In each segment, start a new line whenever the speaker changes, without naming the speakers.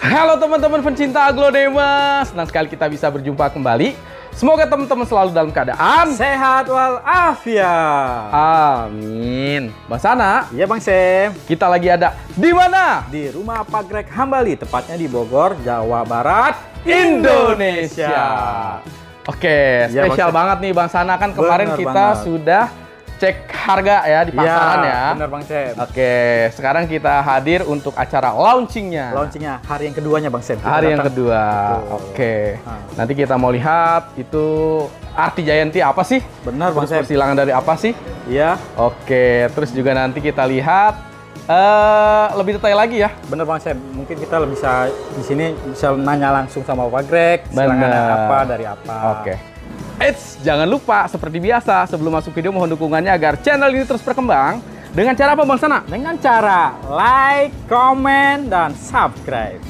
Halo teman-teman pencinta Aglonema, senang sekali kita bisa berjumpa kembali. Semoga teman-teman selalu dalam keadaan
sehat walafiat.
Amin. Bang Sana,
Iya Bang Sem.
kita lagi ada di mana?
Di rumah Pagrek Hambali, tepatnya di Bogor, Jawa Barat,
Indonesia. Oke,
Iya,
spesial
Bang Sem.
banget nih Bang Sana, kan kemarin
Bener
kita
banget.
sudah cek harga ya di pasaran ya.
Bener Bang Sem.
Oke, sekarang kita hadir untuk acara launchingnya.
Launchingnya hari yang keduanya Bang Sem. Kita
Hari yang
datang.
kedua.
Betul.
Oke.
Nah.
Nanti kita mau lihat itu arti Jayanti apa sih?
Benar Bang
Terus
Sem.
persilangan dari apa sih?
Iya,
Oke, terus juga nanti kita lihat lebih detail lagi ya.
bener Bang Sem. Mungkin kita bisa di sini bisa nanya langsung sama Pagrek, silangannya
Bener.
apa dari apa.
Oke. Eits, jangan lupa seperti biasa sebelum masuk video mohon dukungannya agar channel ini terus berkembang. Dengan cara apa Bang Sana?
Dengan cara like, comment, dan subscribe.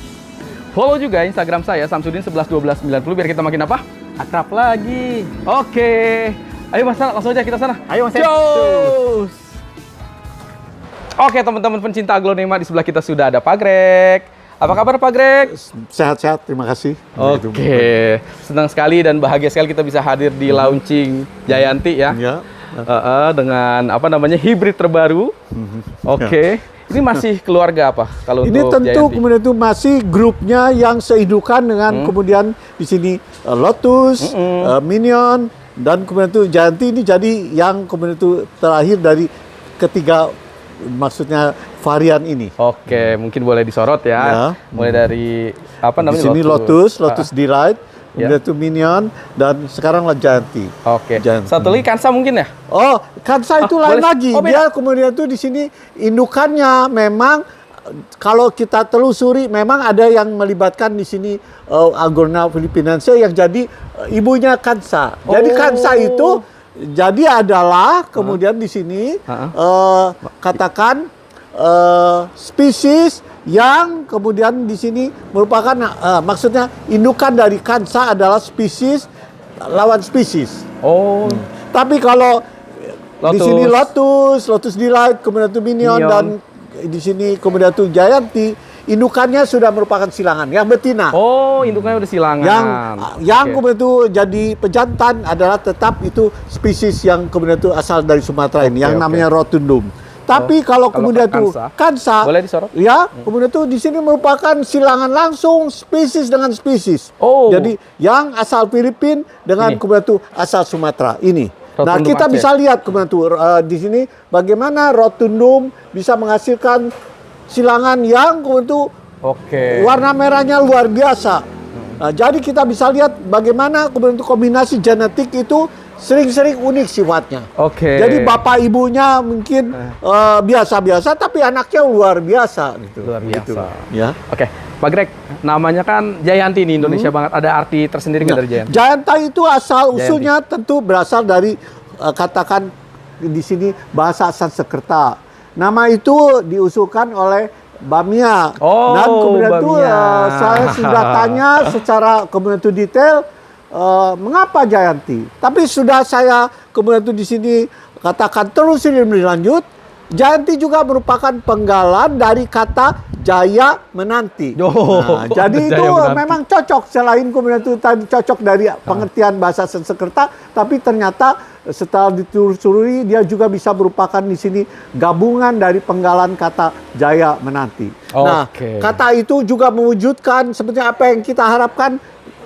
Follow juga Instagram saya Samsudin111290 biar kita makin apa?
Akrab lagi.
Oke. Ayo Mas Sana, langsung aja kita sana.
Ayo Bang Sem.
Jos! Oke teman-teman pencinta Aglonema, di sebelah kita sudah ada Pagrek. Apa kabar Pagrek?
Sehat-sehat, terima kasih.
Oke, senang sekali dan bahagia sekali kita bisa hadir di launching Jayanti ya.
Ya.
Dengan apa namanya hibrid terbaru. Oke, ini masih keluarga apa kalau
Ini
untuk
tentu
Jayanti?
kemudian itu masih grupnya yang seidukan dengan kemudian di sini Lotus, Minion, dan kemudian itu Jayanti ini jadi yang kemudian itu terakhir dari ketiga, maksudnya varian ini.
Oke, mungkin boleh disorot ya.
Ya.
Mulai dari apa
Di
namanya?
sini Lotus Delight, kemudian
Ya.
itu Minion, dan sekarang lah Jayanti.
Oke.
Jayanti.
Satu lagi Kansa mungkin ya?
Oh, Kansa itu
boleh.
lain lagi.
Oh, beda.
Dia kemudian itu di sini indukannya memang kalau kita telusuri memang ada yang melibatkan di sini Aglonema Filipinense yang jadi ibunya Kansa. Jadi
Oh.
Kansa itu jadi adalah kemudian di sini katakan spesies yang kemudian di sini merupakan maksudnya indukan dari Kansa adalah spesies lawan spesies.
Oh,
Tapi kalau di
Lotus.
sini Lotus Delight, kemudian itu Minion,
Minion.
dan di sini kemudian itu Jayanti, indukannya sudah merupakan silangan yang betina.
oh indukannya udah silangan.
Yang
Oke.
kemudian itu jadi pejantan adalah tetap itu spesies yang kemudian itu asal dari Sumatera ini, yang
oke.
namanya Rotundum. Tapi kalau
kalau
kemudian itu Kansa,
Boleh disorot?
ya, kemudian itu di sini merupakan silangan langsung spesies dengan spesies.
Oh.
Jadi yang asal Filipina dengan
Ini.
kemudian itu asal Sumatera ini.
Rotundum
Nah, kita
Aceh.
bisa lihat kemudian itu di sini bagaimana Rotundum bisa menghasilkan silangan yang kemudian itu
Oke.
warna merahnya luar biasa. Nah, jadi kita bisa lihat bagaimana kemudian itu kombinasi genetik itu sering-sering unik sifatnya.
Oke.
Jadi bapak ibunya mungkin biasa-biasa, tapi anaknya luar biasa gitu.
Luar biasa.
Gitu. Ya.
Oke, Pak Greg, namanya kan Jayanti ini Indonesia banget. Ada arti tersendiri nggak dari Jayanti?
Jayanta itu asal usulnya tentu berasal dari katakan di sini bahasa Sanskerta. Nama itu diusulkan oleh Bamia.
Oh,
Dan kemudian itu
Bamia.
saya sudah tanya secara kemudian itu detail mengapa Jayanti. Tapi sudah saya kemudian itu di sini katakan terus ini lebih lanjut. Jayanti juga merupakan penggalan dari kata jaya menanti.
Oh,
Nah, jadi
Jaya
itu
menanti.
memang cocok, selain kemudian itu tadi cocok dari pengertian bahasa Sanskerta, tapi ternyata setelah ditelusuri dia juga bisa merupakan di sini gabungan dari penggalan kata jaya menanti. Nah,
Oke.
kata itu juga mewujudkan seperti apa yang kita harapkan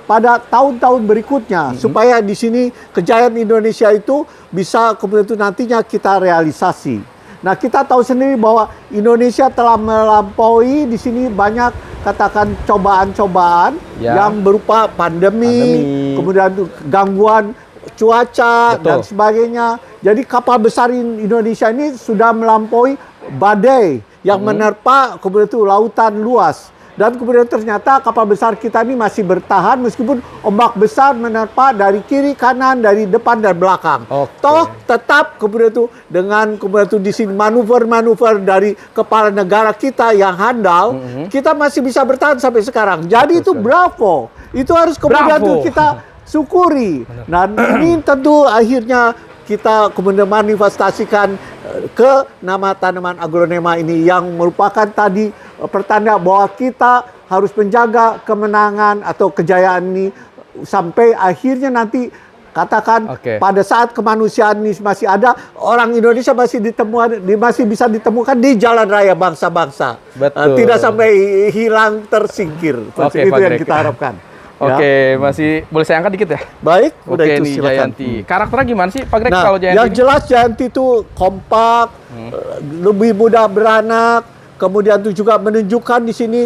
pada tahun-tahun berikutnya, supaya di sini kejayaan Indonesia itu bisa kemudian itu nantinya kita realisasi. Nah, kita tahu sendiri bahwa Indonesia telah melampaui di sini banyak katakan cobaan-cobaan
Ya.
yang berupa pandemi, kemudian gangguan cuaca
Betul.
dan sebagainya. Jadi kapal besar Indonesia ini sudah melampaui badai yang menerpa kemudian itu lautan luas. Dan kemudian ternyata kapal besar kita ini masih bertahan meskipun ombak besar menerpa dari kiri, kanan, dari depan dan belakang.
Oke.
Toh tetap kemudian itu dengan kemudian itu di sini manuver-manuver dari kepala negara kita yang handal, kita masih bisa bertahan sampai sekarang. Jadi itu bravo. Itu harus kemudian
Bravo.
itu kita syukuri. Dan ini tentu akhirnya kita kemudian manifestasikan ke nama tanaman aglonema ini yang merupakan tadi pertanda bahwa kita harus menjaga kemenangan atau kejayaan ini sampai akhirnya nanti katakan pada saat kemanusiaan ini masih ada, orang Indonesia masih bisa ditemukan di jalan raya bangsa-bangsa. Tidak sampai hilang tersingkir. Itu yang kita harapkan.
Oke, masih boleh saya angkat dikit ya?
Baik, udah itu
nih
silakan.
Jayanti. Karakternya gimana sih Pak Greg
Nah,
kalau Jayanti?
yang jelas Jayanti itu kompak, lebih mudah beranak, kemudian itu juga menunjukkan di sini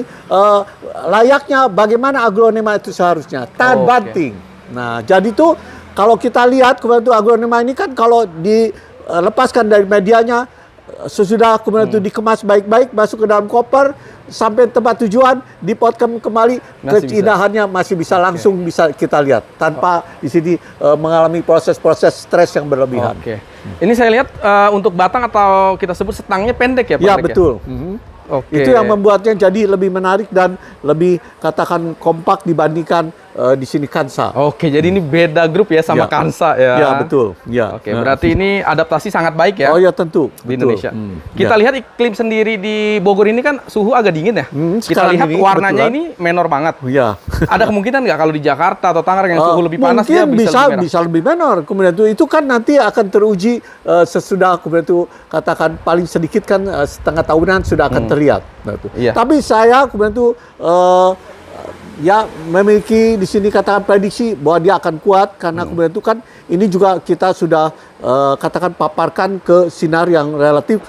layaknya bagaimana aglonema itu seharusnya, tahan banting. Nah, jadi itu kalau kita lihat kemudian itu aglonema ini kan kalau dilepaskan dari medianya, sesudah kemudian itu dikemas baik-baik, masuk ke dalam koper, sampai tempat tujuan, dipotong kembali, keindahannya masih bisa langsung bisa kita lihat tanpa di sini mengalami proses-proses stres yang berlebihan.
Ini saya lihat untuk batang atau kita sebut setangnya pendek ya Pak?
Ya, betul. Itu yang membuatnya jadi lebih menarik dan lebih katakan kompak dibandingkan di sini Kansa.
Jadi ini beda grup ya sama Kansa ya.
Ya, betul. Ya.
Berarti ini adaptasi sangat baik ya.
Oh ya, tentu.
Di Indonesia. Kita lihat iklim sendiri di Bogor ini kan suhu agak dingin ya. Kita lihat warnanya ini menor banget. Ada kemungkinan nggak kalau di Jakarta atau Tangerang yang suhu lebih panas dia
bisa lebih menor. Kemudian itu kan nanti akan teruji sesudah kemudian itu katakan paling sedikit kan setengah tahunan sudah akan terlihat. Tapi saya kemudian itu ya memiliki di sini katakan prediksi bahwa dia akan kuat karena kemudian itu kan ini juga kita sudah katakan paparkan ke sinar yang relatif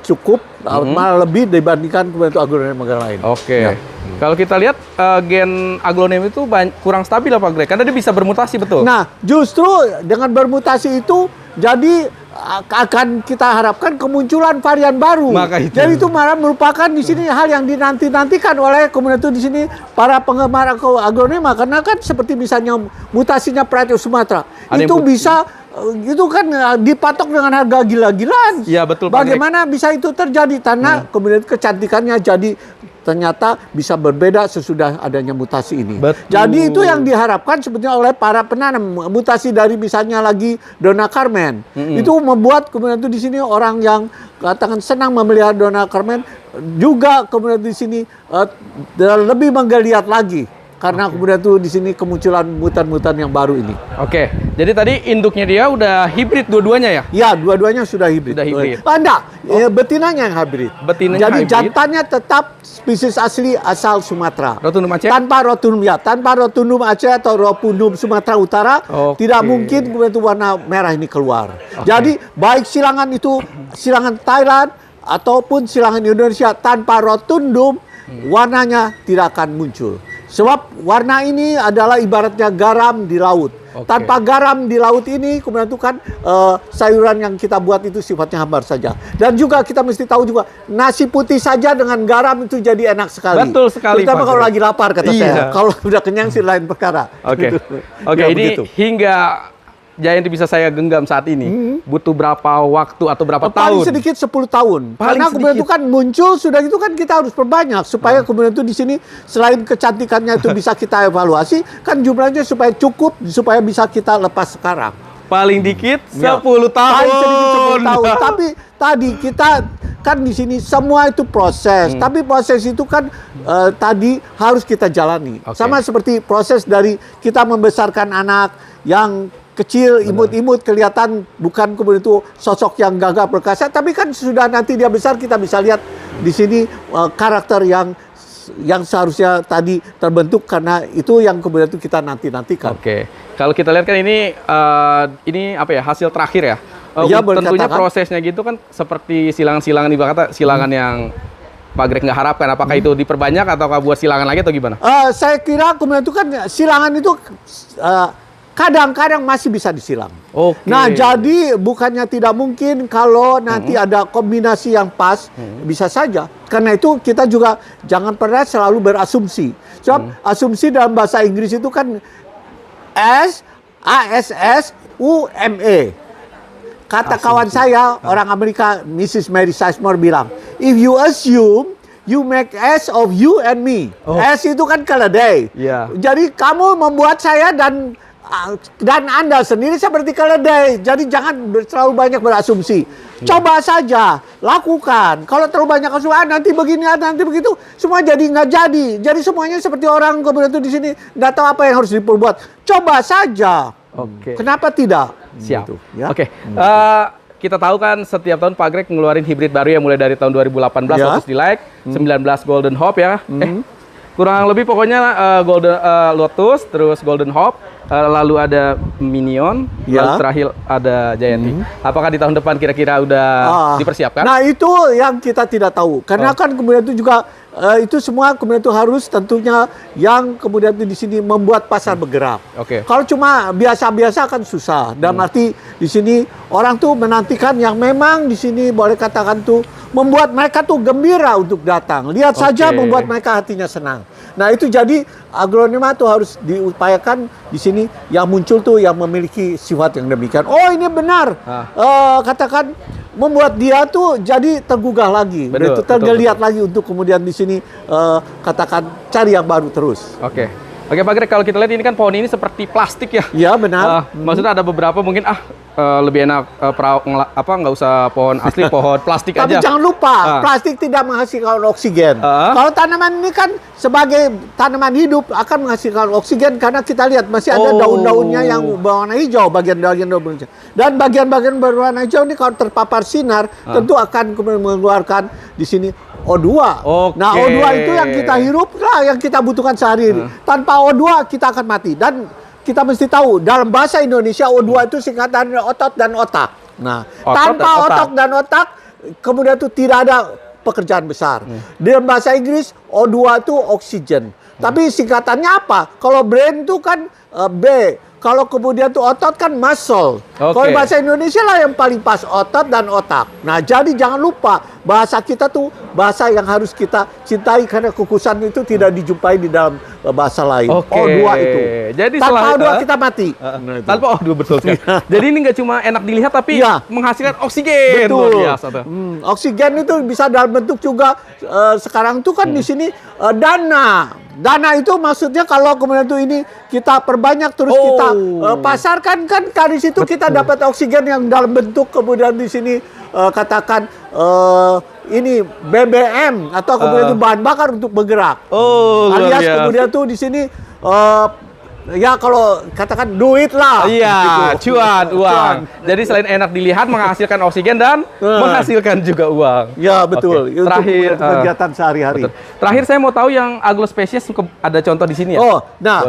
cukup malah lebih dibandingkan kemudian itu aglonema lain.
Kalau kita lihat gen aglonema itu kurang stabil Pak Greg karena dia bisa bermutasi betul.
Nah, justru dengan bermutasi itu jadi akan kita harapkan kemunculan varian baru. Jadi itu malah merupakan di sini hal yang dinanti-nantikan oleh komunitas di sini para penggemar aglonema karena kan seperti misalnya mutasinya Pride Sumatera itu bisa itu kan dipatok dengan harga gila-gilaan.
Iya betul.
Bagaimana bisa itu terjadi karena kemudian kecantikannya jadi ternyata bisa berbeda sesudah adanya mutasi ini. Jadi itu yang diharapkan sebetulnya oleh para penanam mutasi dari misalnya lagi Donna Carmen. Itu membuat kemudian itu di sini orang yang katakan senang memelihara Donna Carmen juga kemudian di sini lebih menggeliat lagi. Karena kemudian tuh di sini kemunculan mutan-mutan yang baru ini.
Jadi tadi induknya dia udah hibrid dua-duanya ya?
Ya, dua-duanya sudah hibrid. Betinanya yang hibrid. Jadi jantannya tetap spesies asli asal Sumatera.
Rotundum Aceh?
Tanpa rotundum Aceh atau rotundum Sumatera Utara, tidak mungkin kemudian itu warna merah ini keluar. Jadi baik silangan itu silangan Thailand ataupun silangan Indonesia tanpa rotundum, warnanya tidak akan muncul. Sebab warna ini adalah ibaratnya garam di laut. Tanpa garam di laut ini, kemudian itu kan sayuran yang kita buat itu sifatnya hambar saja. Dan juga kita mesti tahu juga, nasi putih saja dengan garam itu jadi enak sekali.
Betul sekali.
Terutama kalau lagi lapar kata saya. Kalau sudah kenyang sih lain perkara.
Ini hingga Jayanti bisa saya genggam saat ini, butuh berapa waktu atau berapa tahun?
Paling sedikit 10 tahun. Karena kemudian itu kan muncul, sudah itu kan kita harus perbanyak. Supaya kemudian itu di sini, selain kecantikannya itu bisa kita evaluasi, kan jumlahnya supaya cukup, supaya bisa kita lepas sekarang.
Paling dikit 10 tahun.
Paling sedikit 10 tahun. Tapi tadi kita kan di sini semua itu proses. Tapi proses itu kan tadi harus kita jalani. Sama seperti proses dari kita membesarkan anak yang kecil, imut-imut, kelihatan bukan kemudian itu sosok yang gagah perkasa, tapi kan sudah nanti dia besar kita bisa lihat di sini karakter yang seharusnya tadi terbentuk karena itu yang kemudian itu kita nantikan.
Kalau kita lihat kan ini apa ya hasil terakhir ya. Tentunya prosesnya gitu kan seperti silangan-silangan ibarat kata silangan yang Pak Greg nggak harapkan. Apakah itu diperbanyak atau buat silangan lagi atau gimana? Saya
kira kemudian itu kan silangan itu kadang-kadang masih bisa disilang. Nah, jadi bukannya tidak mungkin kalau nanti ada kombinasi yang pas, bisa saja. Karena itu kita juga jangan pernah selalu berasumsi. Sebab asumsi dalam bahasa Inggris itu kan ASSUME. Kata kawan saya, orang Amerika, Mrs. Mary Sizemore bilang, if you assume, you make S of you and me. S itu kan keledai. Jadi kamu membuat saya dan Dan Anda sendiri seperti keledai, jadi jangan terlalu banyak berasumsi. Coba saja, lakukan. Kalau terlalu banyak asumsi, nanti begini, nanti begitu, semua jadi nggak jadi. Jadi semuanya seperti orang kemudian itu di sini nggak tahu apa yang harus diperbuat. Coba saja.
Oke.
Kenapa tidak?
Siap.
Gitu, ya.
Oke. Kita tahu kan setiap tahun Pak Greg ngeluarin hibrid baru ya mulai dari tahun 2018
Ya.
Lotus Delight, 19 Golden Hope ya. Kurang lebih pokoknya Golden Lotus, terus Golden Hope, lalu ada Minion,
Ya.
lalu terakhir ada Giant. Apakah di tahun depan kira-kira udah dipersiapkan?
Nah itu yang kita tidak tahu. Karena kan kemudian itu juga itu semua kemudian itu harus tentunya yang kemudian itu di sini membuat pasar bergerak.
Oke.
Kalau cuma biasa-biasa kan susah. Dan arti di sini orang tuh menantikan yang memang di sini boleh katakan tuh membuat mereka tuh gembira untuk datang. Lihat saja membuat mereka hatinya senang. Nah itu jadi aglonema tuh harus diupayakan di sini yang muncul tuh yang memiliki sifat yang demikian. Oh ini benar. Katakan membuat dia tuh jadi tergugah lagi,
Betul,
tergeliat lagi untuk kemudian di sini katakan cari yang baru terus.
Oke. Oke Pak Greg, kalau kita lihat ini kan pohon ini seperti plastik ya.
Iya benar.
Maksudnya ada beberapa mungkin lebih enak nggak usah pohon asli, pohon plastik
Tapi
aja.
jangan lupa, plastik tidak menghasilkan oksigen. Kalau tanaman ini kan sebagai tanaman hidup akan menghasilkan oksigen karena kita lihat masih ada daun-daunnya yang berwarna hijau, bagian-bagian daun hijau. Dan bagian-bagian berwarna hijau ini kalau terpapar sinar tentu akan kemudian mengeluarkan di sini O2. Nah, O2 itu yang kita hirup lah, yang kita butuhkan sehari-hari. Tanpa O2 kita akan mati. Dan kita mesti tahu dalam bahasa Indonesia O2 itu singkatan otot dan otak. Nah, tanpa otot dan otak kemudian itu tidak ada pekerjaan besar. Dalam bahasa Inggris O2 itu oksigen. Tapi singkatannya apa? Kalau brain itu kan B. Kalau kemudian tuh otot kan muscle. Kalau bahasa Indonesia lah yang paling pas, otot dan otak. Nah, jadi jangan lupa bahasa kita tuh bahasa yang harus kita cintai karena kukusan itu tidak dijumpai di dalam bahasa lain. O2 itu.
Jadi
tanpa O2 kita mati.
Tanpa O2 betul sekali. Jadi ini nggak cuma enak dilihat tapi menghasilkan oksigen.
Betul.
Luar biasa tuh.
Oksigen itu bisa dalam bentuk juga sekarang tuh kan di sini dana. Dana itu maksudnya kalau kemudian itu ini kita perbanyak terus kita pasarkan kan di situ kita dapat oksigen yang dalam bentuk kemudian di sini katakan ini BBM atau kemudian itu bahan bakar untuk bergerak. Alias kemudian tuh di sini ya kalau katakan duit lah.
Iya, cuan, uang. Jadi selain enak dilihat menghasilkan oksigen dan menghasilkan juga uang.
Ya betul. Untuk
Terakhir
kegiatan sehari-hari.
Terakhir saya mau tahu yang aglospesies ada contoh di sini ya.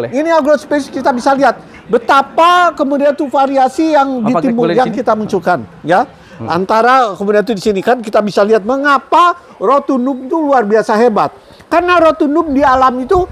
Ini aglospesies kita bisa lihat betapa kemudian tuh variasi yang yang kita munculkan, ya. Antara kemudian itu di sini kan kita bisa lihat mengapa rotundum itu luar biasa hebat. Karena rotundum di alam itu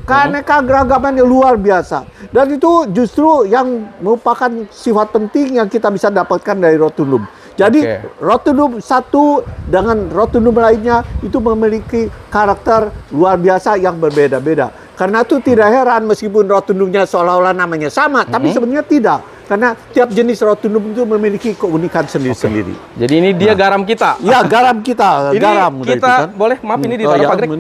keanekaragaman yang luar biasa. Dan itu justru yang merupakan sifat penting yang kita bisa dapatkan dari rotundum. Jadi rotundum satu dengan rotundum lainnya itu memiliki karakter luar biasa yang berbeda-beda. Karena itu tidak heran meskipun rotundumnya seolah-olah namanya sama, tapi sebenarnya tidak. Karena tiap jenis rotundum itu memiliki keunikan sendiri-sendiri.
Jadi ini dia garam kita.
Ya, garam kita.
Ini
garam
kita boleh, maaf ini ditaruh Pak Greg.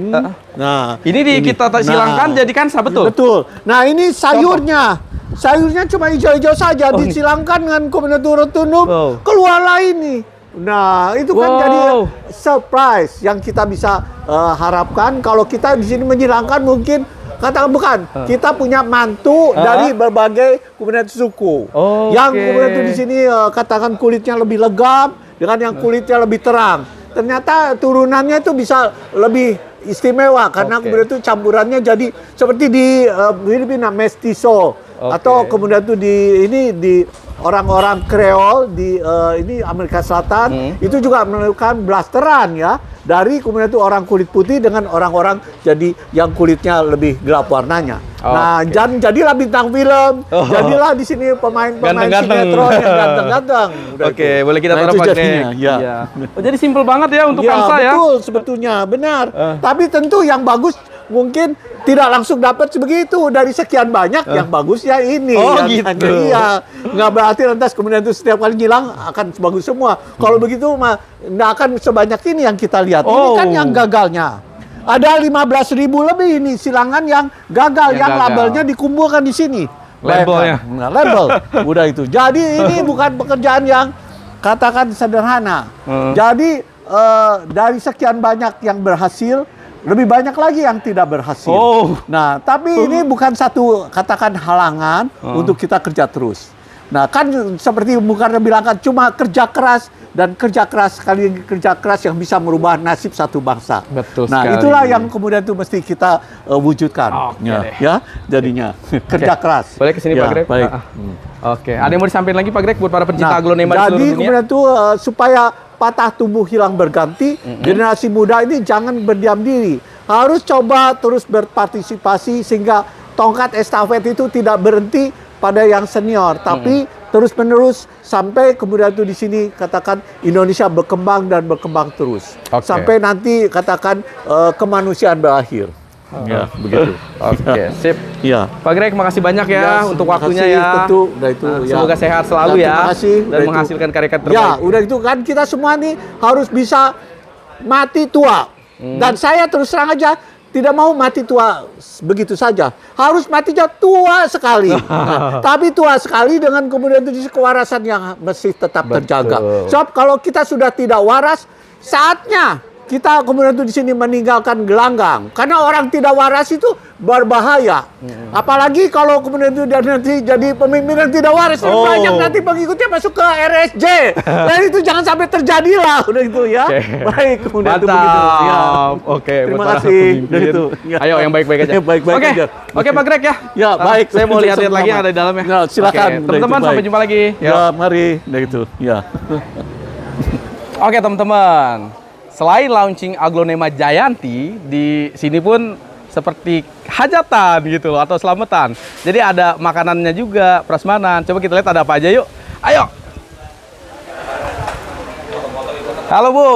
Ini kita silangkan jadikan betul.
Betul. Nah, ini sayurnya. Sayurnya cuma hijau-hijau saja, disilangkan dengan kemudian rotundum, keluarlah ini. Nah, itu kan jadi surprise yang kita bisa harapkan kalau kita di sini menyilangkan mungkin katakan bukan, kita punya mantu dari berbagai kemudian suku. Yang kemudian itu di sini katakan kulitnya lebih legam dengan yang kulitnya lebih terang. Ternyata turunannya itu bisa lebih istimewa karena kemudian itu campurannya jadi seperti di Filipina mestizo atau kemudian itu di orang-orang Kreol di ini Amerika Selatan itu juga melakukan blasteran ya dari kemudian itu orang kulit putih dengan orang-orang jadi yang kulitnya lebih gelap warnanya. Nah, jadilah bintang film, jadilah di sini pemain-pemain sinetron yang ganteng-ganteng.
Boleh kita taruh Pak Greg.
Ya.
Jadi simpel banget ya untuk Kamsa ya.
Betul, sebetulnya benar. Tapi tentu yang bagus mungkin tidak langsung dapat sebegitu dari sekian banyak yang bagus ya ini.
Gitu.
Iya, nggak berarti lantas kemudian itu setiap kali hilang akan sebagus semua. Kalau begitu mah nggak akan sebanyak ini yang kita lihat. Ini kan yang gagalnya. Ada 15.000 lebih ini silangan yang gagal, yang labelnya dikumpulkan di sini.
Labelnya.
Nah, label. Udah itu. Jadi ini bukan pekerjaan yang katakan sederhana. Jadi dari sekian banyak yang berhasil, lebih banyak lagi yang tidak berhasil. Nah, tapi ini bukan satu katakan halangan untuk kita kerja terus. Nah, kan seperti bukan bilang kan cuma kerja keras dan kerja keras sekali kerja keras yang bisa merubah nasib satu bangsa.
Betul
nah,
sekali.
itulah yang kemudian itu mesti kita wujudkan. Ya, jadinya kerja keras.
Boleh kesini
ya,
Pak Greg?
Baik.
Oke, ada yang mau disampaikan lagi Pak Greg buat para pencinta aglonema di
jadi
seluruh dunia?
kemudian itu supaya patah tumbuh hilang berganti, generasi muda ini jangan berdiam diri. Harus coba terus berpartisipasi sehingga tongkat estafet itu tidak berhenti pada yang senior, tapi terus-menerus sampai kemudian itu di sini katakan Indonesia berkembang dan berkembang terus. Sampai nanti katakan kemanusiaan berakhir. Ya, begitu.
Oke, sip.
Ya.
Pak Greg, makasih banyak ya untuk waktunya ya.
Tentu, udah itu.
Semoga sehat selalu ya.
Terima kasih.
Dan menghasilkan karya terbaik.
Ya, udah itu kan kita semua nih harus bisa mati tua. Dan saya terus terang aja tidak mau mati tua begitu saja. Harus matinya tua sekali. Nah, tapi tua sekali dengan kemudian itu kewarasan yang mesti tetap terjaga. Sebab kalau kita sudah tidak waras, saatnya kita kemudian itu di sini meninggalkan gelanggang. Karena orang tidak waras itu berbahaya. Apalagi kalau kemudian itu nanti jadi pemimpin yang tidak waras, banyak nanti pengikutnya masuk ke RSJ. Dan itu jangan sampai terjadi lah, udah itu ya. Baik, kemudian itu begitu. Ya.
Oke,
terima kasih. Udah itu. Ya.
Ayo yang baik-baik aja.
Baik-baik aja.
Oke, Pak Greg ya.
Ya, baik.
Saya mau lihat-lihat lagi yang ada di dalamnya.
Ya, silakan.
Teman-teman, sampai jumpa lagi.
Ya, mari. Udah itu. Ya.
Oke, teman-teman. Selain launching aglonema Jayanti, di sini pun seperti hajatan gitu loh, atau selamatan. Jadi ada makanannya juga, prasmanan. Coba kita lihat ada apa aja yuk. Ayo. Halo Bu.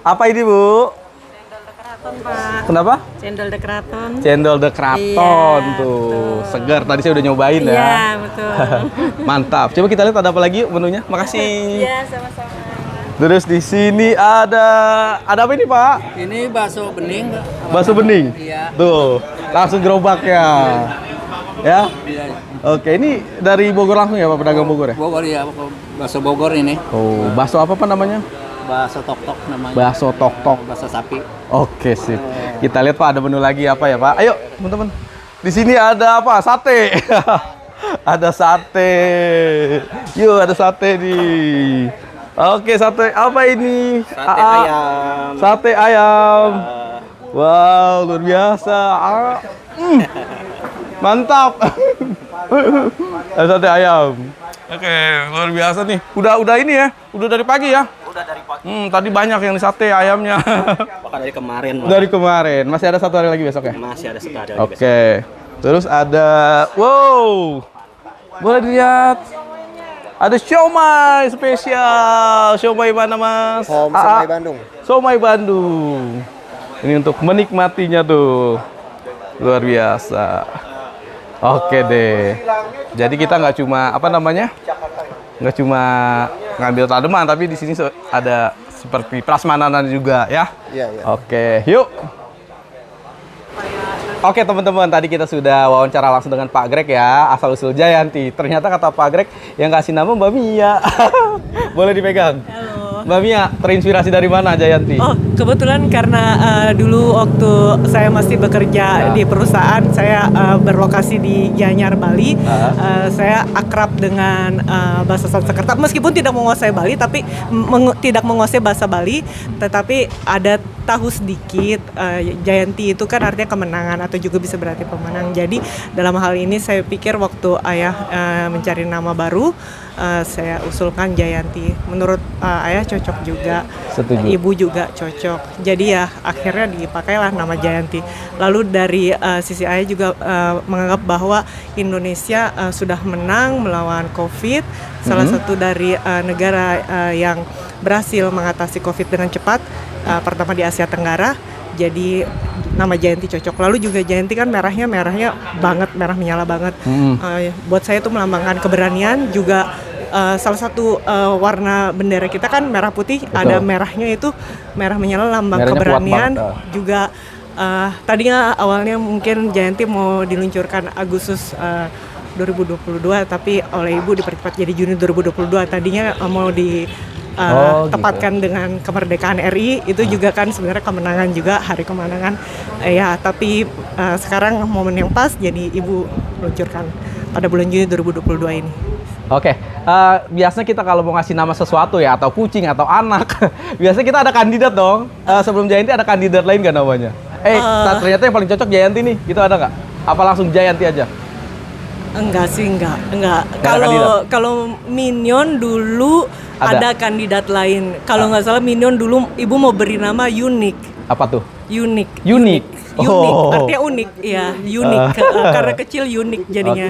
Apa ini Bu?
Cendol de Keraton, Pak.
Kenapa?
Cendol de Keraton.
Cendol de Keraton
Iya,
tuh.
betul.
Segar, tadi saya udah nyobain ya.
Iya, betul.
Mantap. Coba kita lihat ada apa lagi yuk menunya. Makasih.
Iya, sama-sama.
Terus di sini ada apa ini Pak?
Ini bakso bening, Pak.
Bakso bening.
Iya.
Tuh, langsung gerobaknya. Ya.
Iya.
Oke, ini dari Bogor langsung ya Pak, pedagang Bogor ya?
Bogor ya, bakso Bogor ini.
Oh, bakso apa Pak namanya?
Bakso tok-tok namanya.
Bakso tok-tok.
Bakso sapi.
Oke, sip. Kita lihat Pak ada menu lagi apa ya Pak? Ayo, teman-teman. Di sini ada apa? Sate. Ada sate. Yuk, ada sate nih. Oke, sate apa ini?
Sate ayam.
Sate ayam. Wow, luar biasa. Mantap. Ada sate ayam. Oke, luar biasa nih. Udah ini ya. Udah dari pagi ya.
Udah dari pagi.
Tadi banyak yang di sate ayamnya.
Bahkan dari kemarin, Pak.
Dari kemarin. Masih ada satu hari lagi besok ya?
Masih ada sekali lagi besok.
Oke. Terus ada wow. Boleh dilihat. Ada siomay spesial. Siomay mana, Mas?
Siomay Bandung.
Siomay Bandung. Ini untuk menikmatinya tuh. Luar biasa. Oke deh. Jadi kita nggak cuma nggak cuma ngambil tanaman, tapi di sini ada seperti prasmanan juga ya.
Iya, iya.
Oke, yuk. Oke teman-teman, tadi kita sudah wawancara langsung dengan Pak Greg ya, asal-usul Jayanti. Ternyata kata Pak Greg yang kasih nama Mbak Mia. Boleh dipegang?
Halo.
Mbak Mia, terinspirasi dari mana Jayanti?
Oh, kebetulan karena dulu waktu saya masih bekerja di perusahaan, saya berlokasi di Gianyar, Bali. Saya akrab dengan bahasa Sanskerta, meskipun tidak menguasai Bali, tapi tidak menguasai bahasa Bali, tetapi ada tahu sedikit. Jayanti itu kan artinya kemenangan atau juga bisa berarti pemenang. Jadi dalam hal ini saya pikir waktu ayah mencari nama baru, saya usulkan Jayanti. Menurut ayah cocok juga.
Setuju.
Ibu juga cocok. Jadi ya akhirnya dipakailah nama Jayanti. Lalu dari sisi ayah juga menganggap bahwa Indonesia sudah menang melawan COVID. Salah satu dari negara yang berhasil mengatasi COVID dengan cepat. Pertama di Asia Tenggara. Jadi nama Jayanti cocok. Lalu juga Jayanti kan merahnya banget, merah menyala banget. Buat saya itu melambangkan keberanian. Juga salah satu warna bendera kita kan merah putih.
Betul.
Ada merahnya itu merah menyala, lambang
Merahnya
keberanian.
kuat banget.
Juga tadinya awalnya mungkin Jayanti mau diluncurkan Agustus 2022 tapi oleh Ibu dipercepat jadi Juni 2022. Tadinya mau tepatkan dengan kemerdekaan RI itu juga kan sebenarnya kemenangan juga, hari kemenangan ya, tapi sekarang momen yang pas jadi Ibu luncurkan pada bulan Juni 2022 ini.
Oke, biasanya kita kalau mau ngasih nama sesuatu ya, atau kucing atau anak, biasanya kita ada kandidat dong. Sebelum Jayanti ada kandidat lain nggak namanya? Ternyata yang paling cocok Jayanti nih, gitu ada nggak? Apa langsung Jayanti aja?
Enggak sih, enggak. Kalau Minion dulu ada kandidat lain. Kalau nggak salah Minion dulu Ibu mau beri nama Unik.
Apa tuh?
Unik.
Unik.
Unik, artinya unik, ya unik. Karena kecil unik jadinya.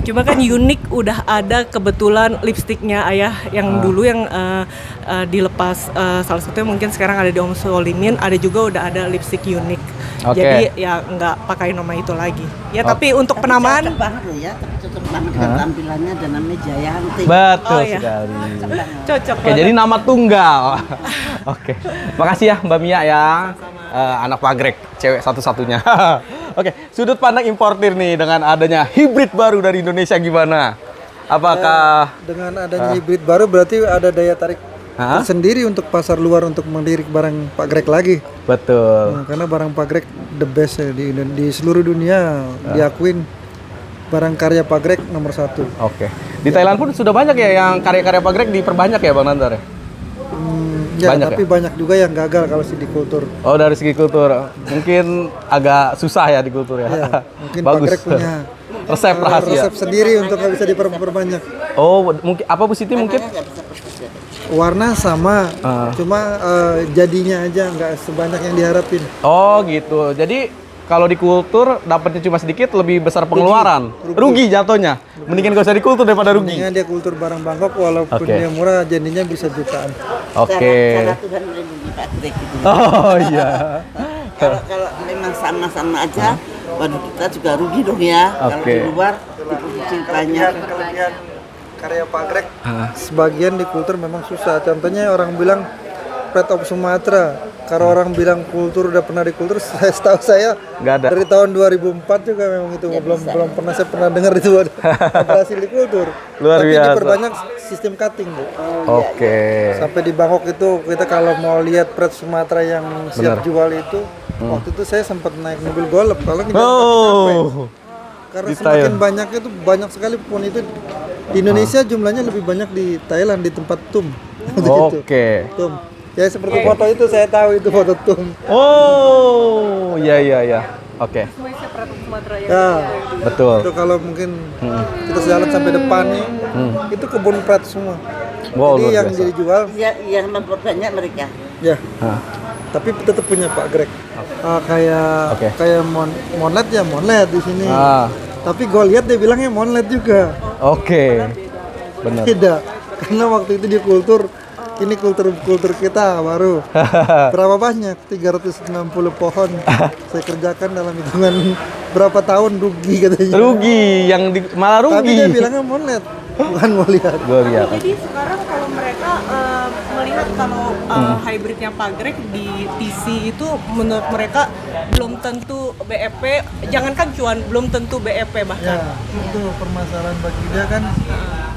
Cuma kan unik udah ada kebetulan lipstiknya Ayah yang dulu yang dilepas. Salah satunya mungkin sekarang ada di Om Solimin, ada juga udah ada lipstik unik. Jadi ya nggak pakai nama itu lagi. Ya tapi untuk penamaan.
Cocok banget loh ya, cocok banget dengan tampilannya dan namanya Jayanti.
Betul sekali.
Cocok.
Oke, jadi nama tunggal. Oke, makasih ya Mbak Mia ya. Anak Pagrek, cewek satu-satunya. Oke, sudut pandang importir nih dengan adanya hibrid baru dari Indonesia gimana? Apakah
dengan adanya hibrid baru berarti ada daya tarik sendiri untuk pasar luar untuk melirik barang Pagrek lagi?
Betul.
Karena barang Pagrek the best ya, di seluruh dunia diakuin barang karya Pagrek nomor 1.
Oke. Di Thailand pun sudah banyak ya yang karya-karya Pagrek diperbanyak ya Bang Nandar ya?
Ya,
banyak
tapi banyak juga yang gagal kalau di kultur.
Oh, dari segi kultur. Mungkin agak susah ya di kultur ya.
Ya mungkin
Bagus.
Pagrek punya
resep rahasia.
resep sendiri untuk nggak bisa diperbanyak.
Oh, mungkin apa Bu Siti mungkin?
Warna sama, cuma jadinya aja nggak sebanyak yang diharapin.
Oh, gitu. Jadi kalau di kultur dapatnya cuma sedikit, lebih besar pengeluaran. Rugi jatuhnya. Mendingan gak usah di kultur daripada rugi.
Mendingan dia kultur barang Bangkok walaupun dia murah jadinya bisa jutaan.
Oke.
Cara Tuhan melindungi Pagrek gitu.
Oh iya.
Kalau memang sama-sama aja, waduh kita juga rugi dong ya. Kalau di luar diproduksi banyak.
Kelebihan karya Pagrek sebagian di kultur memang susah. Contohnya orang bilang Pride of Sumatera. Kalau orang bilang kultur udah pernah di kultur, setahu saya
nggak ada.
Dari tahun 2004 juga memang itu belum pernah saya pernah dengar itu berhasil di kultur.
Luar
Tapi
biasa.
diperbanyak sistem cutting, Bu.
Oke.
Sampai di Bangkok itu kita kalau mau lihat Pride Sumatera yang siap jual itu, waktu itu saya sempat naik mobil golf kalau nggak karena semakin banyaknya itu banyak sekali pun itu di Indonesia jumlahnya lebih banyak di Thailand di tempat TUM.
Oke.
TUM. Ya seperti foto itu saya tahu itu foto TUM.
Oh, iya. Oke.
Ya,
Betul.
itu kalau mungkin kita jalan sampai depan nih, itu kebun Pride semua.
Wow,
Jadi
luar
yang
biasa.
jadi jual,
Ya, yang memperbanyak mereka.
ya. Tapi tetap punya Pagrek. Kayak Monlet ya Monlet di sini. Tapi gue lihat dia bilangnya Monlet juga.
Oke. Benar.
Beda. Karena waktu itu di kultur, ini kultur kita baru. Berapa banyak? 360 pohon. Saya kerjakan dalam hitungan berapa tahun rugi katanya.
Rugi, malah rugi.
Tapi dia bilangnya Monlet, bukan mau lihat.
Jadi sekarang kalau mereka melihat kalau hybridnya Pagrek di TC itu menurut mereka belum tentu BEP, jangankan cuan, belum tentu BEP bahkan.
Ya, itu permasalahan bagi dia kan.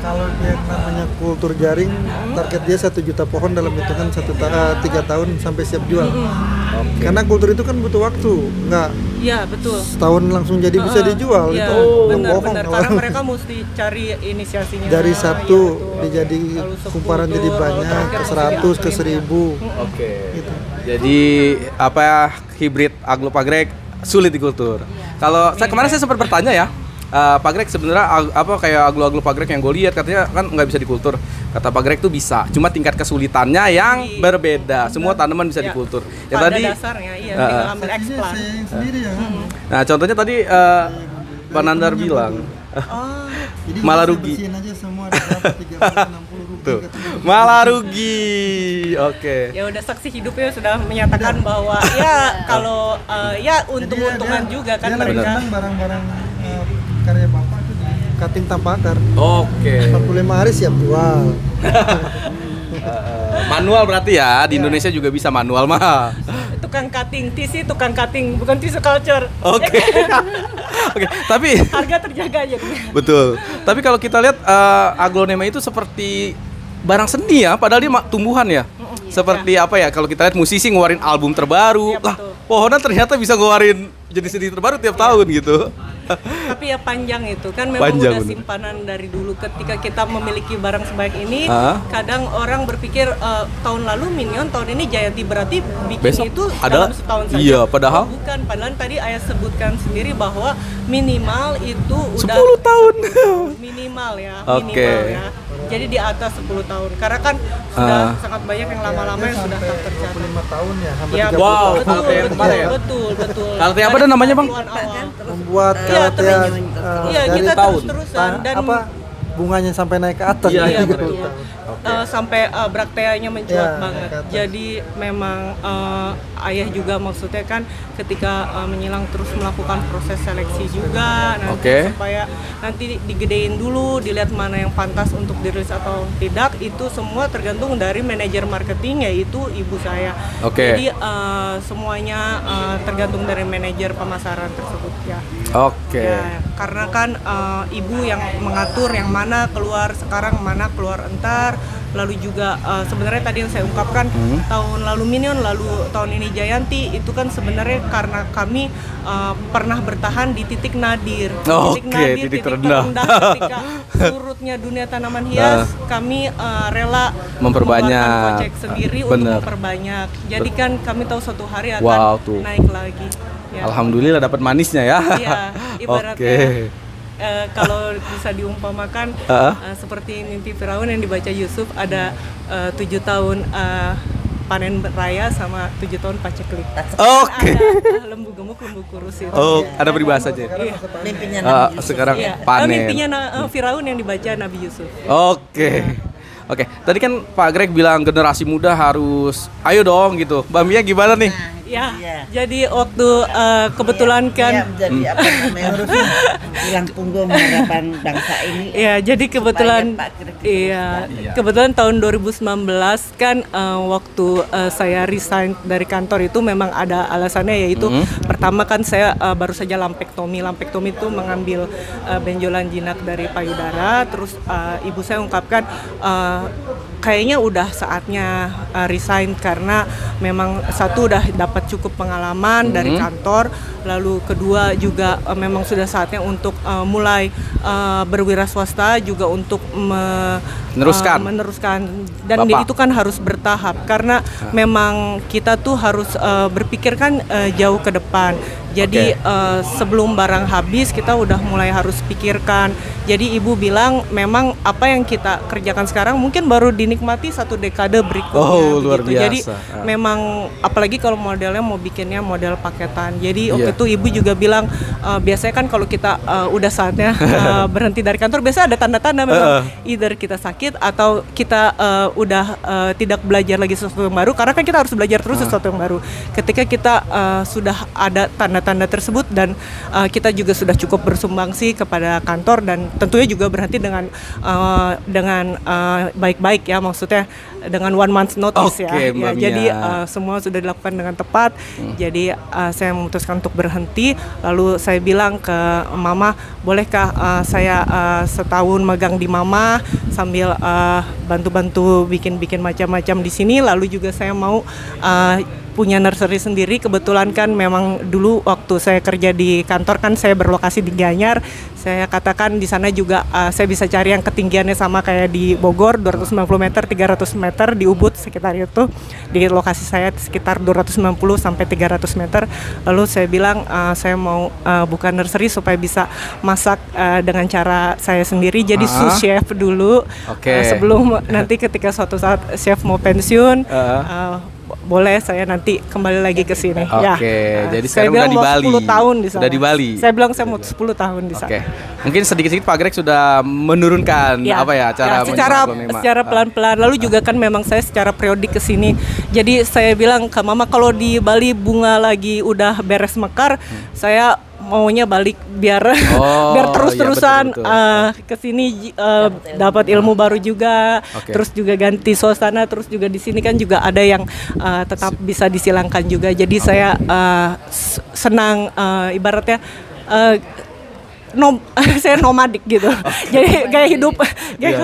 Kalau dia namanya kultur jaring, target dia 1 juta pohon dalam hitungan 3 tahun sampai siap jual. Karena kultur itu kan butuh waktu, nggak
Iya betul.
setahun langsung jadi bisa dijual.
Iya,
Itu bohong.
benar. Karena mereka mesti cari inisiasinya.
Dari 1
betul.
dijadi
Lalu 10
kumparan jadi banyak,
terakhir
ke
mesti
100, ke
diakuin.
1000.
Oke.
Gitu.
Jadi hibrid aglo Pagrek sulit di kultur. Kalau kemarin saya sempat bertanya ya, Pagrek sebenarnya kayak aglo Pagrek yang gue lihat katanya kan nggak bisa di kultur. Kata Pagrek tuh bisa, cuma tingkat kesulitannya yang berbeda. Semua tanaman bisa di kultur. Yang
Pada
tadi
dasarnya iya, tinggal ambil
Saya
eksplan.
yang sendiri ya.
Nah, contohnya tadi Pak Nandar bilang
Jadi
malah
saya
rugi.
bersihin aja semua ada berapa 360 rugi.
Tuh.
katanya.
Malah rugi. Oke.
Ya udah saksi hidupnya sudah menyatakan bahwa ya kalau ya untung-untungan juga kan
dia lagi
mereka.
senang barang-barang karya Bapak itu di cutting tanpa akar.
Oke.
45 hari siap jual.
Manual berarti ya, di Indonesia juga bisa manual mah.
Itu tukang cutting, TC tukang cutting, bukan tisu culture.
Oke. Oke, tapi
Harga terjaga aja.
betul. Tapi kalau kita lihat aglonema itu seperti barang seni ya, padahal dia tumbuhan ya. Seperti apa ya? Kalau kita lihat musisi ngeluarin album terbaru,
Iya,
lah
betul.
pohonan ternyata bisa ngeluarin jenis seni terbaru tiap tahun gitu.
Tapi ya panjang itu kan memang
Panjang,
udah
bener.
simpanan dari dulu. Ketika kita memiliki barang sebaik ini,
Ah.
kadang orang berpikir tahun lalu Minion, tahun ini Jayanti, berarti bikin
Besok
itu
ada-
dalam setahun saja.
iya, padahal-
Oh, bukan, padahal tadi ayah sebutkan sendiri bahwa minimal itu udah
10 tahun.
minimal ya,
Oke.
minimal ya. Jadi di atas 10 tahun. Karena kan sudah sangat banyak yang lama-lama yang sudah tak tercatat.
5 tahun ya, hampir
Ya,
30
Wow,
tahun.
betul,
kalte yang kemarin ya?
betul.
Kalte apa
Dari
ada namanya, Bang?
90-an awal.
Membuat
Iya,
kalte
terus.
yang
Iya,
dari
kita
tahun
terus-terusan dan
apa bunganya sampai naik ke atas.
Iya,
iya,
iya,
betul. Sampai brakteanya mencuat
Iya,
banget.
ke atas.
Jadi memang ayah juga maksudnya kan ketika menyilang terus melakukan proses seleksi juga nanti
Oke.
supaya nanti digedein dulu, dilihat mana yang pantas untuk dirilis atau tidak. Itu semua tergantung dari manajer marketing, yaitu ibu saya.
Oke.
Jadi semuanya tergantung dari manajer pemasaran tersebut ya.
Oke.
Ya, karena kan ibu yang mengatur yang mana keluar sekarang, mana keluar entar. Lalu juga sebenarnya tadi yang saya ungkapkan tahun lalu Minion, lalu tahun ini Jayanti, itu kan sebenarnya karena kami pernah bertahan di titik nadir.
Oke, titik terendah.
Ketika surutnya dunia tanaman hias, kami rela
Memperbanyak.
mengeluarkan kocek sendiri untuk
Bener.
memperbanyak. Jadi kan kami tahu suatu hari akan
Wow, tuh.
naik lagi. Ya.
Alhamdulillah dapat manisnya ya.
Iya, ibaratnya
Oke.
kalau bisa diumpamakan seperti mimpi Firaun yang dibaca Yusuf, ada 7 tahun panen raya sama 7 tahun paceklik.
Oke.
Ada lembu gemuk, lembu kurus itu.
Oh, ada peribahasa aja.
Iya.
Mimpinya Nabi Yusuf.
Sekarang
Iya.
panen.
Mimpinya Firaun yang dibaca Nabi Yusuf.
Oke. Oke, tadi kan Pak Greg bilang generasi muda harus ayo dong gitu. Mbak Mia gimana nih?
Ya,
Iya.
jadi waktu kebetulan
Iya,
kan
menjadi apa namanya tulang punggung harapan bangsa ini.
iya, jadi kebetulan
Supaya Pak Greg
iya, kebetulan tahun 2019 kan waktu saya resign dari kantor itu memang ada alasannya, yaitu pertama kan saya baru saja lampektomi. Lampektomi itu mengambil benjolan jinak dari payudara, terus ibu saya ungkapkan kayaknya udah saatnya resign karena memang satu udah dapat cukup pengalaman dari kantor, lalu kedua juga memang sudah saatnya untuk mulai berwira swasta juga untuk meneruskan dan
Bapak.
itu kan harus bertahap karena memang kita tuh harus berpikir kan jauh ke depan. Jadi sebelum barang habis kita udah mulai harus pikirkan. Jadi ibu bilang memang apa yang kita kerjakan sekarang mungkin baru dinikmati 1 dekade berikutnya.
Oh, luar
begitu. Jadi
biasa.
memang apalagi kalau modelnya mau bikinnya model paketan. Jadi waktu
Iya.
itu ibu juga bilang biasanya kan kalau kita udah saatnya berhenti dari kantor biasa ada tanda-tanda memang either kita sakit atau kita udah tidak belajar lagi sesuatu yang baru, karena kan kita harus belajar terus sesuatu yang baru. Ketika kita sudah ada tanda-tanda tersebut dan kita juga sudah cukup bersumbangsi kepada kantor dan tentunya juga berhenti dengan baik-baik ya, maksudnya dengan 1 month notice
Oke,
ya.
Mbak
Jadi
Mia.
semua sudah dilakukan dengan tepat. Jadi saya memutuskan untuk berhenti. Lalu saya bilang ke mama, bolehkah saya setahun megang di mama sambil bantu-bantu bikin-bikin macam-macam di sini. Lalu juga saya mau punya nursery sendiri. Kebetulan kan memang dulu waktu saya kerja di kantor kan saya berlokasi di Gianyar. Saya katakan di sana juga saya bisa cari yang ketinggiannya sama kayak di Bogor 290 meter, 300 meter di Ubud sekitar itu. Di lokasi saya sekitar 290 sampai 300 meter. Lalu saya bilang saya mau buka nursery supaya bisa masak dengan cara saya sendiri. Jadi sous chef dulu.
Oke.
Sebelum nanti ketika suatu saat chef mau pensiun, boleh saya nanti kembali lagi ke sini.
Oke, jadi
saya
sekarang
bilang
udah di
mau
Bali.
10 tahun di sana.
Udah di Bali.
Saya bilang saya mau 10 tahun di sana.
Oke. Mungkin sedikit-sedikit Pak Greg sudah menurunkan
Ya,
apa ya cara
secara pelan-pelan. Lalu juga kan memang saya secara periodik ke sini. Jadi saya bilang ke mama kalau di Bali bunga lagi udah beres mekar, saya maunya balik biar biar terus-terusan
iya, betul.
ke sini dapat ilmu baru juga.
Oke.
Terus juga ganti suasana, terus juga di sini kan juga ada yang tetap bisa disilangkan juga. Jadi saya senang ibaratnya saya nomadik gitu. Jadi gaya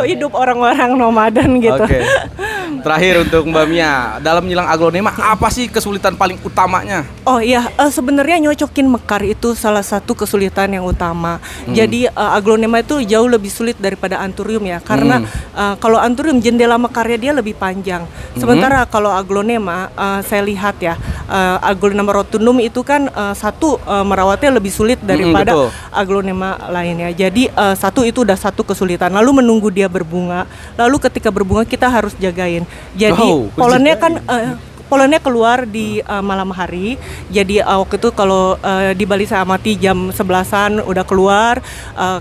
hidup orang-orang nomaden gitu.
Oke. Terakhir untuk Mbak Mia, dalam menjelang aglonema apa sih kesulitan paling utamanya?
Oh iya, sebenarnya nyocokin mekar itu salah satu kesulitan yang utama. Jadi aglonema itu jauh lebih sulit daripada anthurium ya, karena kalau anthurium jendela mekarnya dia lebih panjang. Sementara kalau aglonema, saya lihat ya, aglonema rotundum itu kan merawatnya lebih sulit daripada aglonema lainnya. Jadi satu itu udah satu kesulitan. Lalu menunggu dia berbunga. Lalu ketika berbunga kita harus jagain. Jadi polennya keluar di malam hari. Jadi waktu itu kalau di Bali saya amati jam 11-an udah keluar.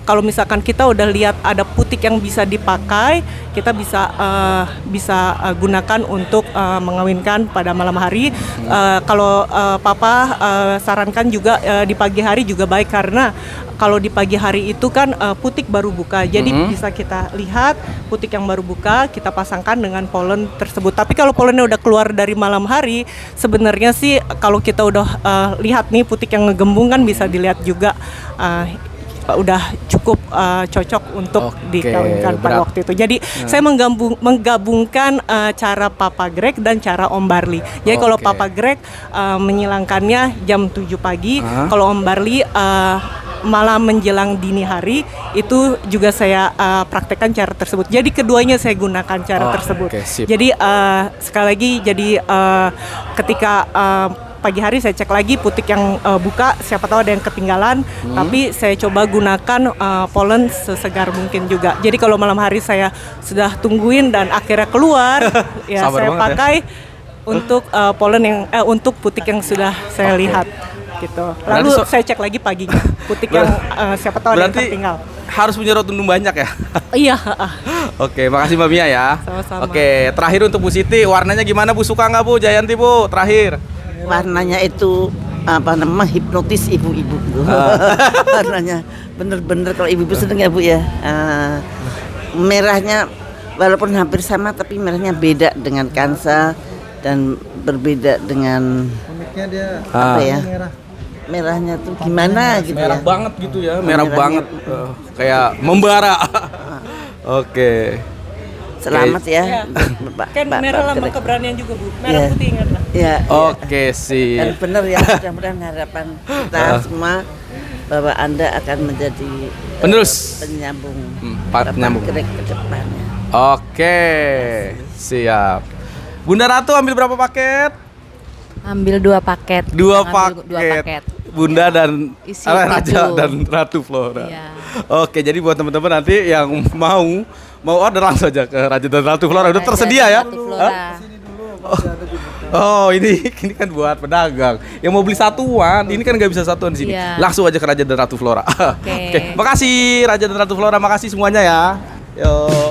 Kalau misalkan kita udah lihat ada putik yang bisa dipakai, kita bisa gunakan untuk mengawinkan pada malam hari. Kalau Papa sarankan juga di pagi hari juga baik, karena kalau di pagi hari itu kan putik baru buka, jadi bisa kita lihat putik yang baru buka, kita pasangkan dengan polen tersebut. Tapi kalau polennya udah keluar dari malam hari, sebenarnya sih kalau kita udah lihat nih putik yang ngegembung kan bisa dilihat juga udah cukup cocok untuk dikawinkan pada waktu itu. Jadi saya menggabungkan cara Papa Greg dan cara Om Barli. Jadi kalau Papa Greg menyilangkannya jam 7 pagi, kalau Om Barli malam menjelang dini hari, itu juga saya praktekkan cara tersebut. Jadi keduanya saya gunakan cara tersebut. Jadi sekali lagi, jadi ketika pagi hari saya cek lagi putik yang buka, siapa tahu ada yang ketinggalan, tapi saya coba gunakan polen sesegar mungkin juga. Jadi kalau malam hari saya sudah tungguin dan akhirnya keluar, ya saya pakai untuk polen yang untuk putik yang sudah saya lihat. Gitu. Lalu saya cek lagi paginya putik yang siapa tahu ada yang tertinggal.
Harus punya rotundum banyak ya?
Iya.
Oke, makasih Mbak Mia ya.
Sama-sama.
Oke, terakhir untuk Bu Siti, warnanya gimana Bu? Suka nggak Bu? Jayanti Bu, terakhir.
Warnanya itu hipnotis ibu-ibu. Warnanya bener-bener kalau ibu-ibu seneng ya Bu ya. Merahnya walaupun hampir sama, tapi merahnya beda dengan Kansa dan berbeda dengan
uniknya dia
apa ya?
merah.
Merahnya tuh gimana gitu
Merah
ya.
banget gitu ya, merah
Merahnya.
banget. Kayak membara. Oke.
Selamat ya.
Kan merah lambang keberanian juga Bu. Merah
Iya.
putih ingat lah.
Ya.
Oke sih.
Dan benar ya, mudah-mudahan harapan kita semua bahwa Anda akan menjadi
Penerus.
penyambung
penyambung.
Greg ke depannya.
Oke, siap. Bunda Ratu ambil berapa paket?
Ambil 2 paket.
Dua
Ambil
paket. Bunda dan
Isi
Raja
7.
dan Ratu Flora.
Iya.
Oke, jadi buat teman-teman nanti yang mau order langsung aja ke Raja dan Ratu Flora. Udah
Raja
tersedia
dan
ya?
Ratu Flora.
Oh, ini kan buat pedagang. Yang mau beli satuan, ini kan nggak bisa satuan di sini.
Iya.
Langsung aja ke Raja dan Ratu Flora.
Oke.
Makasih Raja dan Ratu Flora, makasih semuanya ya. Yo.